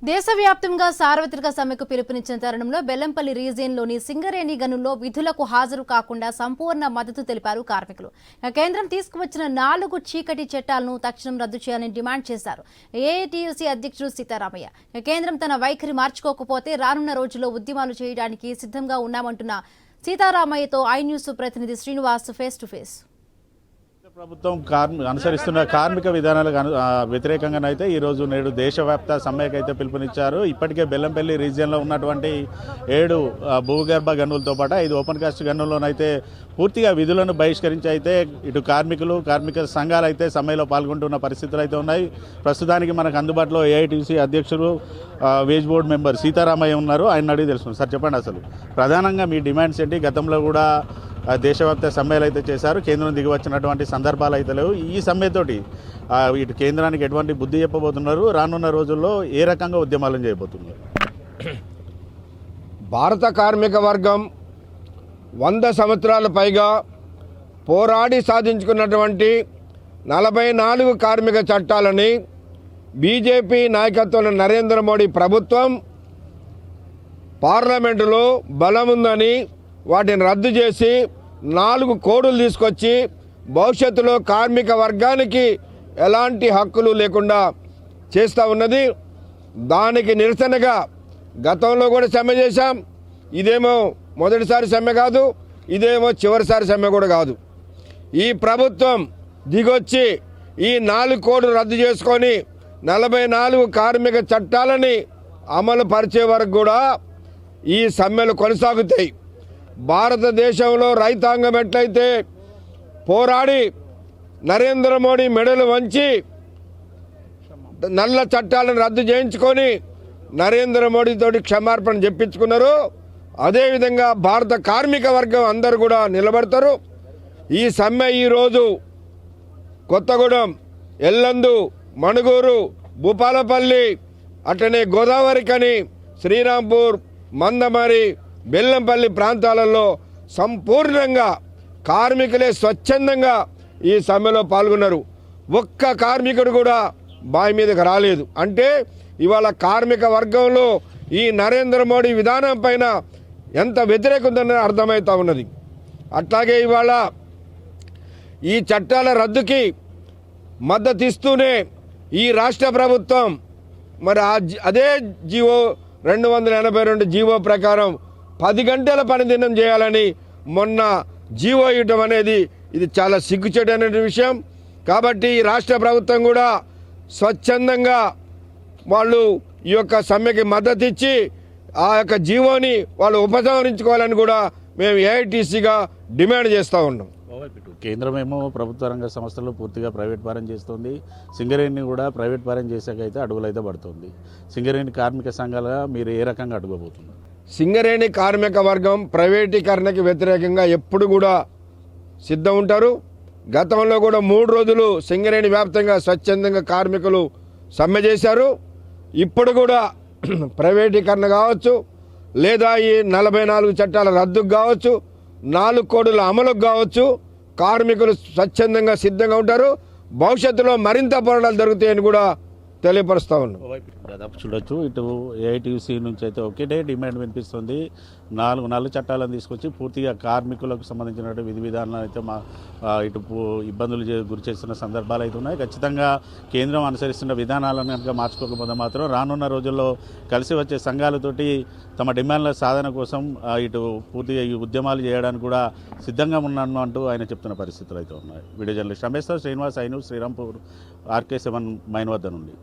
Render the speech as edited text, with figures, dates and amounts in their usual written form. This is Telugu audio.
దేశవ్యాప్తంగా సార్వత్రిక సమ్మెకు పిలుపునిచ్చిన తరుణంలో బెల్లంపల్లి రీజియన్లోని సింగరేణి గనుల్లో విధులకు హాజరు కాకుండా సంపూర్ణ మద్దతు తెలిపారు కార్మికులు. కేంద్రం తీసుకువచ్చిన 4 చీకటి చట్టాలను తక్షణం రద్దు చేయాలని డిమాండ్ చేశారు. ఏఐటీయూసీ అధ్యక్షుడు సీతారామయ్య కేంద్రం తన వైఖరి మార్చుకోకపోతే రానున్న రోజుల్లో ఉద్యమాలు చేయడానికి సిద్ధంగా ఉన్నామంటున్న సీతారామయ్యతో ఐ న్యూస్ ప్రతినిధి శ్రీనివాస్ ఫేస్ టు ఫేస్. ప్రభుత్వం అనుసరిస్తున్న కార్మిక విధానాలకు వ్యతిరేకంగానైతే ఈరోజు నేడు దేశవ్యాప్త సమ్మెకైతే పిలుపునిచ్చారు. ఇప్పటికే బెల్లంపల్లి రీజియన్లో ఉన్నటువంటి 7 భూగర్భ గనులతో పాటు 5 ఓపెన్ కాస్ట్ గనుల్లోనైతే పూర్తిగా విధులను బహిష్కరించి అయితే ఇటు కార్మిక సంఘాలు అయితే సమ్మెలో పాల్గొంటున్న పరిస్థితులు అయితే ఉన్నాయి. ప్రస్తుతానికి మనకు అందుబాటులో ఏఐటీసీ అధ్యక్షుడు వేజ్ బోర్డు మెంబర్ సీతారామయ్య ఉన్నారు. ఆయన అడిగి తెలుసుకున్నారు. సార్ చెప్పండి, అసలు ప్రధానంగా మీ డిమాండ్స్ ఏంటి? గతంలో కూడా దేశవ్యాప్త సమ్మెలు అయితే చేశారు, కేంద్రం దిగి వచ్చినటువంటి సందర్భాలు అయితే లేవు. ఈ సమ్మెతోటి ఇటు కేంద్రానికి ఎటువంటి బుద్ధి చెప్పబోతున్నారు? రానున్న రోజుల్లో ఏ రకంగా ఉద్యమాలను చేయబోతున్నారు? భారత కార్మిక వర్గం 100 సంవత్సరాల పైగా పోరాడి సాధించుకున్నటువంటి 44 కార్మిక చట్టాలని బీజేపీ నాయకత్వంలో నరేంద్ర మోడీ ప్రభుత్వం పార్లమెంటులో బలం ఉందని వాటిని రద్దు చేసి 4 కోడులు తీసుకొచ్చి భవిష్యత్తులో కార్మిక వర్గానికి ఎలాంటి హక్కులు లేకుండా చేస్తూ ఉన్నది. దానికి నిరసనగా గతంలో కూడా సమ్మె చేశాం. ఇదేమో మొదటిసారి సమ్మె కాదు, ఇదేమో చివరిసారి సమ్మె కూడా కాదు. ఈ ప్రభుత్వం దిగొచ్చి ఈ 4 కోడులు రద్దు చేసుకొని 44 కార్మిక చట్టాలని అమలు పరిచే వరకు కూడా ఈ సమ్మెలు కొనసాగుతాయి. భారతదేశంలో రైతాంగం ఎట్లయితే పోరాడి నరేంద్ర మోడీ మెడలు వంచి నల్ల చట్టాలను రద్దు చేయించుకొని నరేంద్ర మోడీతోటి క్షమార్పణ చెప్పించుకున్నారు, అదేవిధంగా భారత కార్మిక వర్గం అందరూ కూడా నిలబడతారు. ఈ సమ్మె ఈరోజు కొత్తగూడెం, ఎల్లందు, మణుగూరు, భూపాలపల్లి, అట్లనే గోదావరికని, శ్రీరాంపూర్, మందమరి, బెల్లంపల్లి ప్రాంతాలలో సంపూర్ణంగా కార్మికులే స్వచ్ఛందంగా ఈ సమ్మెలో పాల్గొన్నారు. ఒక్క కార్మికుడు కూడా బావి మీదకి రాలేదు. అంటే ఇవాళ కార్మిక వర్గంలో ఈ నరేంద్ర మోడీ విధానం పైన ఎంత వ్యతిరేకత ఉందని అర్థమవుతా ఉన్నది. అట్లాగే ఇవాళ ఈ చట్టాల రద్దుకి మద్దతు ఇస్తూనే ఈ రాష్ట్ర ప్రభుత్వం మరి అదే జీవో 282 జీవో ప్రకారం 10 గంటల పనిదినం చేయాలని మొన్న జీవో ఇవ్వడం అనేది ఇది చాలా సిగ్గుచేటైన విషయం. కాబట్టి ఈ రాష్ట్ర ప్రభుత్వం కూడా స్వచ్ఛందంగా వాళ్ళు ఈ యొక్క సమ్మెకి మద్దతు ఇచ్చి ఆ యొక్క జీవోని వాళ్ళు ఉపసంహరించుకోవాలని కూడా మేము ఏఐటీసీగా డిమాండ్ చేస్తూ ఉన్నాం. కేంద్రమేమో ప్రభుత్వ రంగ సంస్థలు పూర్తిగా ప్రైవేట్ పరం చేస్తుంది, సింగరేణిని కూడా ప్రైవేట్ పరం చేసాకైతే అడుగులైతే పడుతుంది. సింగరేణి కార్మిక సంఘాలుగా మీరు ఏ రకంగా అడుగుపోతున్నారు? సింగరేణి కార్మిక వర్గం ప్రైవేటీకరణకి వ్యతిరేకంగా ఎప్పుడు కూడా సిద్ధం ఉంటారు. గతంలో కూడా 3 రోజులు సింగరేణి వ్యాప్తంగా స్వచ్ఛందంగా కార్మికులు సమ్మె చేశారు. ఇప్పుడు కూడా ప్రైవేటీకరణ కావచ్చు, లేదా ఈ 44 చట్టాల రద్దుకు కావచ్చు, 4 కోడుల అమలుకు కావచ్చు, కార్మికులు స్వచ్ఛందంగా సిద్ధంగా ఉంటారు. భవిష్యత్తులో మరింత పోరాటాలు జరుగుతాయని కూడా తెలియపరుస్తూ ఉన్నాం. దాదాపు చూడొచ్చు, ఇటు ఏఐటీయూసీ నుంచి అయితే ఒకటే డిమాండ్ వినిపిస్తుంది. 4 చట్టాలను తీసుకొచ్చి పూర్తిగా కార్మికులకు సంబంధించిన విధి విధానాలు అయితే ఇటు ఇబ్బందులు గురి చేస్తున్న సందర్భాలు అయితే ఉన్నాయి. ఖచ్చితంగా కేంద్రం అనుసరిస్తున్న విధానాలను కనుక మార్చుకోకపోతే మాత్రం రానున్న రోజుల్లో కలిసి వచ్చే సంఘాలతోటి తమ డిమాండ్ల సాధన కోసం ఇటు పూర్తిగా ఈ ఉద్యమాలు చేయడానికి కూడా సిద్ధంగా ఉన్నాను అంటూ ఆయన చెప్తున్న పరిస్థితులు అయితే ఉన్నాయి. Video journalist Ramesh Srinivas, I news, Srirampur, RK7 mine వద్ద నుండి.